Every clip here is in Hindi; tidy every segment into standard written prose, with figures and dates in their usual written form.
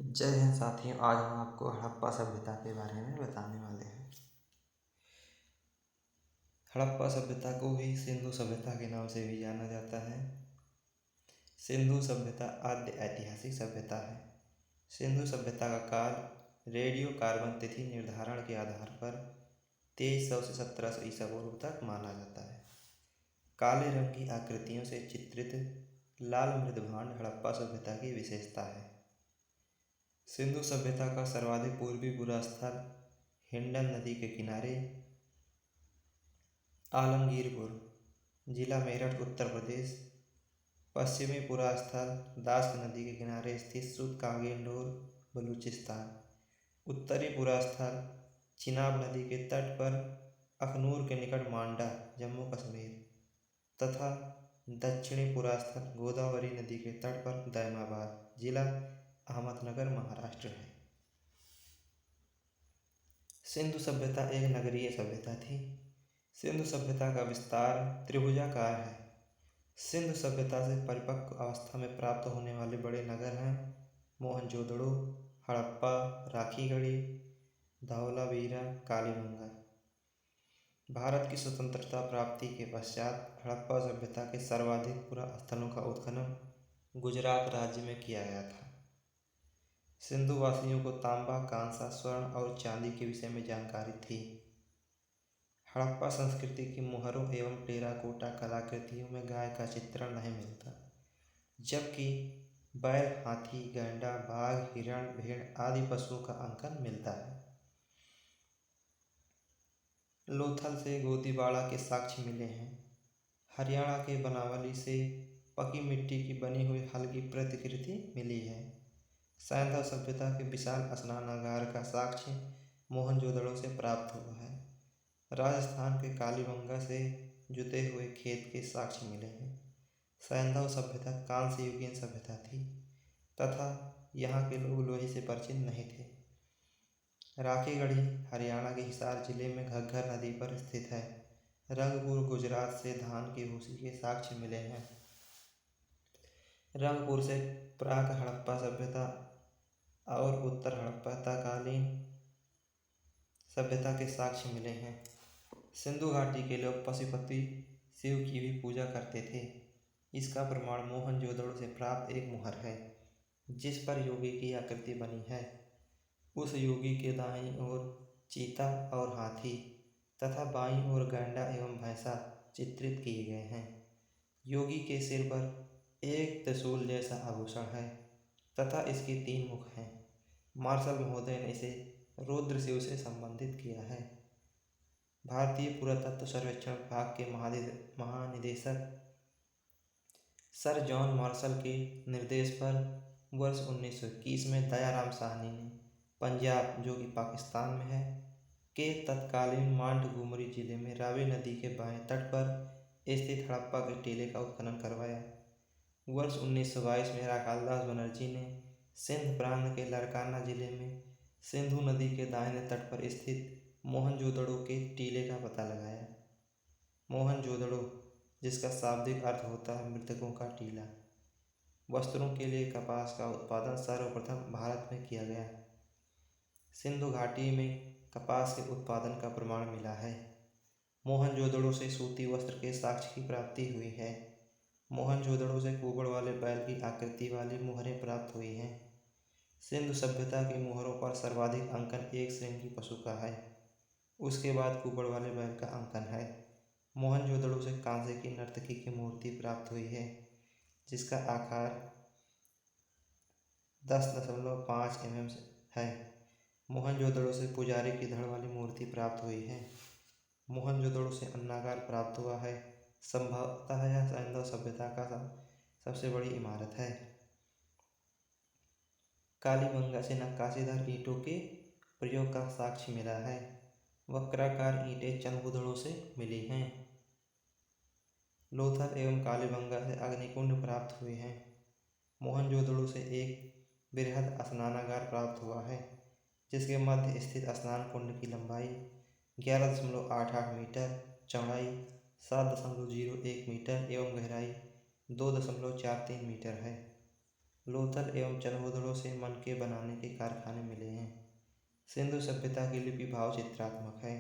जय हिंद साथियों। आज हम आपको हड़प्पा सभ्यता के बारे में बताने वाले हैं। हड़प्पा सभ्यता को भी सिंधु सभ्यता के नाम से भी जाना जाता है। सिंधु सभ्यता आद्य ऐतिहासिक सभ्यता है। सिंधु सभ्यता का काल रेडियो कार्बन तिथि निर्धारण के आधार पर 2300 से 1700 ईसा पूर्व तक माना जाता है। काले रंग की आकृतियों से चित्रित लाल मृदभांड हड़प्पा सभ्यता की विशेषता है। सिंधु सभ्यता का सर्वाधिक पूर्वी बुरा स्थल हिंडन नदी के किनारे आलमगीरपुर जिला मेरठ उत्तर प्रदेश। पश्चिमी पुरा स्थल दास्त नदी के किनारे स्थित सुदकागेंडोर बलूचिस्तान। उत्तरी पुरा स्थल चिनाब नदी के तट पर अखनूर के निकट मांडा जम्मू कश्मीर तथा दक्षिणी पुरा स्थल गोदावरी नदी के तट पर दैमाबाद जिला अहमदनगर महाराष्ट्र है। सिंधु सभ्यता एक नगरीय सभ्यता थी। सिंधु सभ्यता का विस्तार त्रिभुजाकार है। सिंधु सभ्यता से परिपक्व अवस्था में प्राप्त होने वाले बड़े नगर हैं मोहनजोदड़ो, हड़प्पा, राखीगढ़ी, धौलावीरा, कालीबंगा। भारत की स्वतंत्रता प्राप्ति के पश्चात हड़प्पा सभ्यता के सर्वाधिक पुरास्थलों का उत्खनन गुजरात राज्य में किया गया था। सिंधु वासियों को तांबा, कांसा, स्वर्ण और चांदी के विषय में जानकारी थी। हड़प्पा संस्कृति की मुहरों एवं टेराकोटा कलाकृतियों में गाय का चित्रण नहीं मिलता, जबकि बैल, हाथी, गैंडा, बाघ, हिरण, भेड़ आदि पशुओं का अंकन मिलता है। लोथल से गोदीबाड़ा के साक्ष्य मिले हैं। हरियाणा के बनावली से पकी मिट्टी की बनी हुई हल्की प्रतिकृति मिली है। सैंधव सभ्यता के विशाल स्नानागार का साक्ष्य मोहनजोदड़ो से प्राप्त हुआ है। राजस्थान के कालीबंगा से जुते हुए खेत के साक्ष्य मिले हैं। सैंधव सभ्यता कांस्य युगीन सभ्यता थी तथा यहाँ के लोग लोहे से परिचित नहीं थे। राखीगढ़ी हरियाणा के हिसार जिले में घग्गर नदी पर स्थित है। रंगपुर गुजरात से धान की भूसी के साक्ष्य मिले हैं। रंगपुर से प्राक हड़प्पा सभ्यता और उत्तर हड़प्पा कालीन सभ्यता के साक्ष्य मिले हैं। सिंधु घाटी के लोग पशुपति शिव की भी पूजा करते थे। इसका प्रमाण मोहनजोदड़ो से प्राप्त एक मुहर है जिस पर योगी की आकृति बनी है। उस योगी के दाईं ओर चीता और हाथी तथा बाईं ओर गैंडा एवं भैंसा चित्रित किए गए हैं। योगी के सिर पर एक त्रिशूल जैसा आभूषण है तथा इसके 3 मुख हैं। मार्शल महोदय ने इसे रुद्र शिव से संबंधित किया है। भारतीय पुरातत्व सर्वेक्षण विभाग के महानिदेशक सर जॉन मार्शल के निर्देश पर वर्ष 1921 में दयाराम साहनी ने पंजाब, जो कि पाकिस्तान में है, के तत्कालीन मांटगोमरी जिले में रावी नदी के बाएं तट पर स्थित हड़प्पा के टीले का उत्खनन करवाया। वर्ष 1922 में राखालदास बनर्जी ने सिंध प्रांत के लरकाना जिले में सिंधु नदी के दाहिने तट पर स्थित मोहनजोदड़ो के टीले का पता लगाया। मोहनजोदड़ो, जिसका शाब्दिक अर्थ होता है मृतकों का टीला। वस्त्रों के लिए कपास का उत्पादन सर्वप्रथम भारत में किया गया। सिंधु घाटी में कपास के उत्पादन का प्रमाण मिला है। मोहनजोदड़ो से सूती वस्त्र के साक्ष्य की प्राप्ति हुई है। मोहनजोदड़ो से कुबड़ वाले बैल की आकृति वाली मुहरें प्राप्त हुई हैं। सिंधु सभ्यता की मुहरों पर सर्वाधिक अंकन एक श्रृंगी पशु का है। उसके बाद कुबड़ वाले बैल का अंकन है। मोहनजोदड़ो से कांसे की नर्तकी की मूर्ति प्राप्त हुई है जिसका आकार 10.5 mm है। मोहनजोदड़ो से पुजारी की धड़ वाली मूर्ति प्राप्त हुई है। मोहनजोदड़ो से अन्नागार प्राप्त हुआ है। संभवतः यह सैंधव सभ्यता का सबसे बड़ी इमारत है। कालीबंगा से नक्काशीदार ईंटों के प्रयोग का साक्ष्य मिला है। वक्राकार ईंटें चंदबुदड़ो से मिली हैं। लोथल एवं कालीबंगा से अग्निकुंड प्राप्त हुए हैं। मोहनजोदड़ो से एक बृहद स्नानागार प्राप्त हुआ है जिसके मध्य स्थित स्नान कुंड की लंबाई 11.88 मीटर, चौड़ाई 7.01 मीटर एवं गहराई 2.43 मीटर है। लोथल एवं चनहूदड़ों से मनके बनाने के कारखाने मिले हैं। सिंधु सभ्यता की लिपि भाव चित्रात्मक है।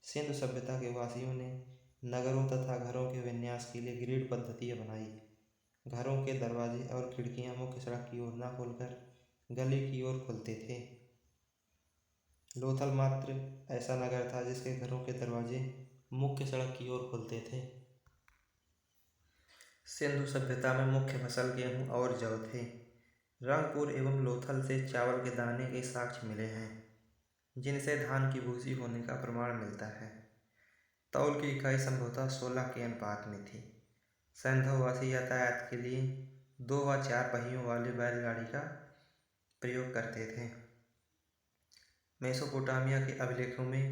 सिंधु सभ्यता के वासियों ने नगरों तथा घरों के विन्यास के लिए ग्रिड पद्धतियाँ बनाई। घरों के दरवाजे और खिड़कियाँ मुख्य सड़क की ओर न खोलकर गली की ओर खुलते थे। लोथल मात्र ऐसा नगर था जिसके घरों के दरवाजे मुख्य सड़क की ओर खुलते थे। सिंधु सभ्यता में मुख्य फसल गेहूं और जौ थे। रंगपुर एवं लोथल से चावल के दाने के साक्ष्य मिले हैं, जिनसे धान की भूसी होने का प्रमाण मिलता है। तौल की इकाई संभवतः 16 के अनुपात में थी। सैंधववासी यातायात के लिए 2 व 4 पहियों वाले बैलगाड़ी का प्रयोग करते थे। मेसोपोटामिया के अभिलेखों में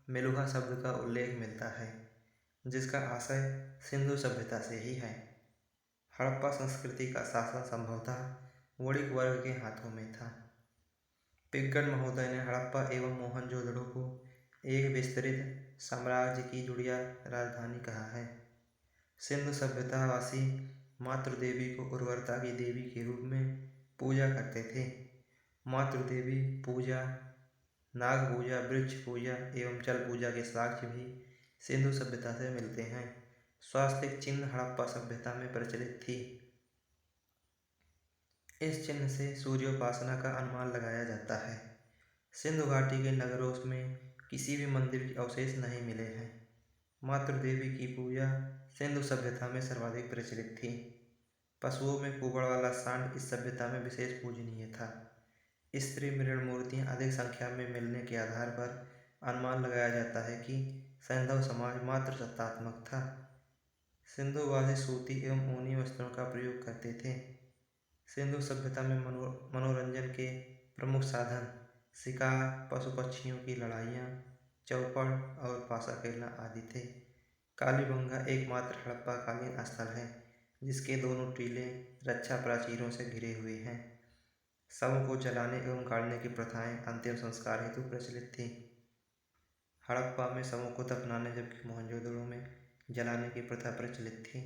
मेलुहा शब्द का उल्लेख मिलता है, जिसका आशय सिंधु सभ्यता से ही है। हड़प्पा संस्कृति का शासन संभवतः वणिक वर्ग के हाथों में था। पिंगल महोदय ने हड़प्पा एवं मोहनजोदड़ो को एक विस्तृत साम्राज्य की जुड़िया राजधानी कहा है। सिंधु सभ्यतावासी मातृदेवी को उर्वरता की देवी के रूप में पूजा करते थे। मातृदेवी पूजा, नाग पूजा, वृक्ष पूजा एवं जल पूजा के साक्ष्य भी सिंधु सभ्यता से मिलते हैं। स्वास्तिक चिन्ह हड़प्पा सभ्यता में प्रचलित थी। इस चिन्ह से सूर्योपासना का अनुमान लगाया जाता है। सिंधु घाटी के नगरों में किसी भी मंदिर के अवशेष नहीं मिले हैं। मातृदेवी की पूजा सिंधु सभ्यता में सर्वाधिक प्रचलित थी। पशुओं में कुबड़ वाला सांड इस सभ्यता में विशेष पूजनीय था। स्त्री मृण मूर्तियाँ अधिक संख्या में मिलने के आधार पर अनुमान लगाया जाता है कि सैंधव समाज मात्र सत्तात्मक था। सिंधुवासी सूती एवं ऊनी वस्त्रों का प्रयोग करते थे। सिंधु सभ्यता में मनोरंजन के प्रमुख साधन शिकार, पशु पक्षियों की लड़ाइयाँ, चौपड़ और पासा खेलना आदि थे। कालीबंगा एकमात्र हड़प्पाकालीन स्थल है जिसके दोनों टीले रक्षा प्राचीरों से घिरे हुए हैं। शवों को जलाने एवं गाड़ने की प्रथाएं अंतिम संस्कार हेतु प्रचलित थी। हड़प्पा में शवों को दफनाने जबकि मोहनजोदड़ो में जलाने की प्रथा प्रचलित थी।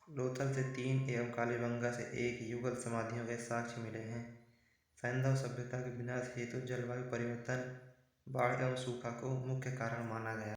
लोथल से 3 एवं कालीबंगा से 1 युगल समाधियों के साक्ष्य मिले हैं। सैंधव सभ्यता के विनाश हेतु जलवायु परिवर्तन, बाढ़ एवं सूखा को मुख्य कारण माना गया।